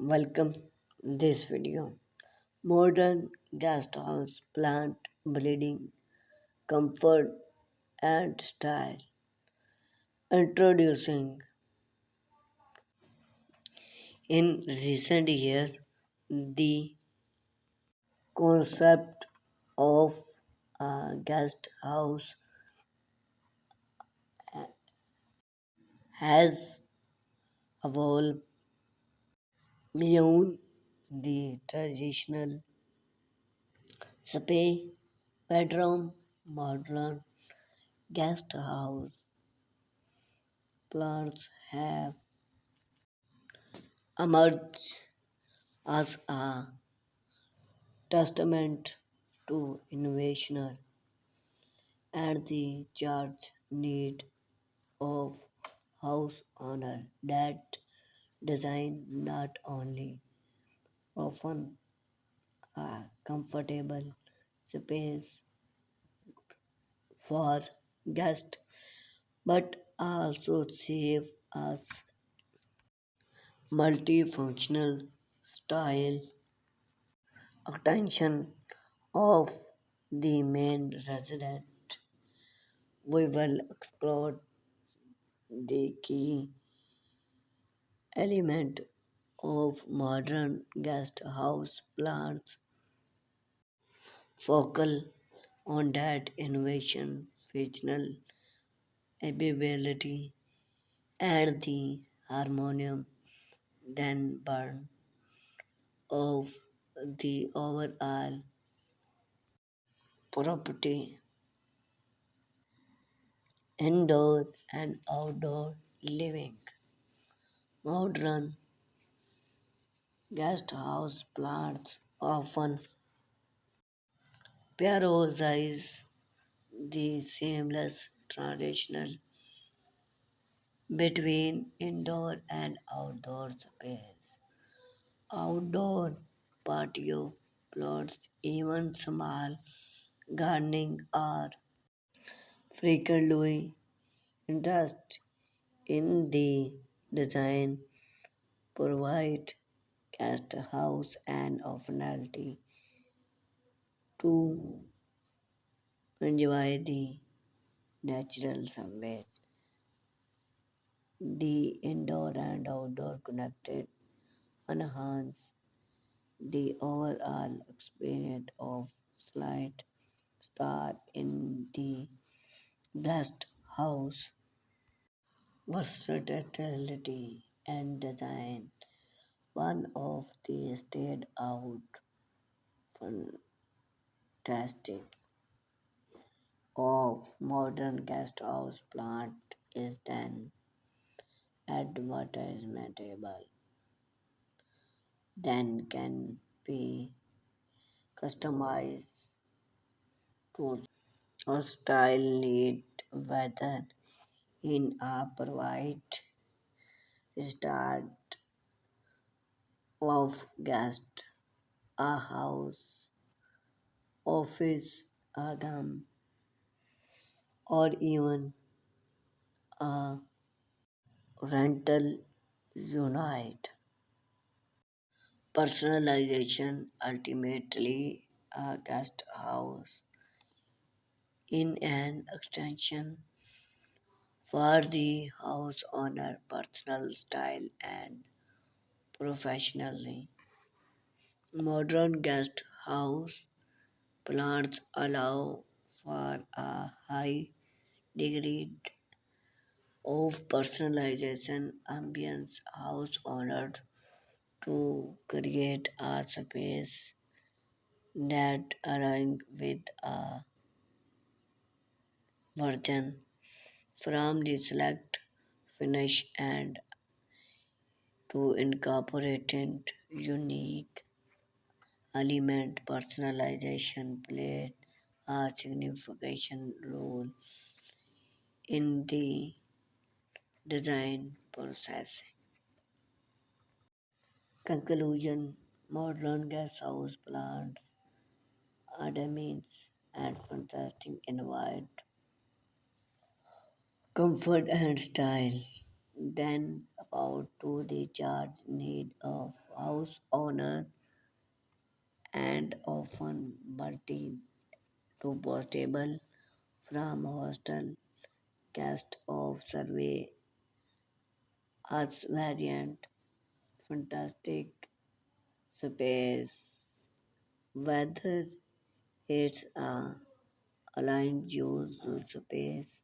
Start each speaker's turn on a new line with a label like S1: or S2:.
S1: Welcome this video. Modern guest house plant breeding, comfort and style. Introducing in recent years the concept of a guest house has evolved beyond the traditional space bedroom modern guest house plants have emerged as a testament to innovation and the charge need of house owner that design not only often a comfortable space for guests but also save us multifunctional style attention of the main resident. We will explore the key element of modern guest house plans, focal on that innovation, functional ability, and the harmonium then burn of the overall property, indoor and outdoor living. Modern guest house plants often prioritize the seamless traditional between indoor and outdoor space. Outdoor patio plots, even small gardening are frequently interested in the design, provide guest house and optionality to enjoy the natural sunlight. The indoor and outdoor connected enhance the overall experience of slight star in the guest house. Versatility and design. One of the stand out fantastic of modern guest house plant is then advertisementable, then can be customized to a style need whether in a private start of guest, a house, office, a dam, or even a rental unit. Personalization ultimately a guest house in an extension for the house owner personal style and professionally. Modern guest house plans allow for a high degree of personalization ambience house owner to create a space that aligns with a version from the select finish and to incorporate unique element personalization played a significant role in the design process. Conclusion modern guest house plants adamants and fantastic invite comfort and style. then about to the charge need of house owner and often multi to portable from hostel cast of survey as variant fantastic space whether it's a aligned use space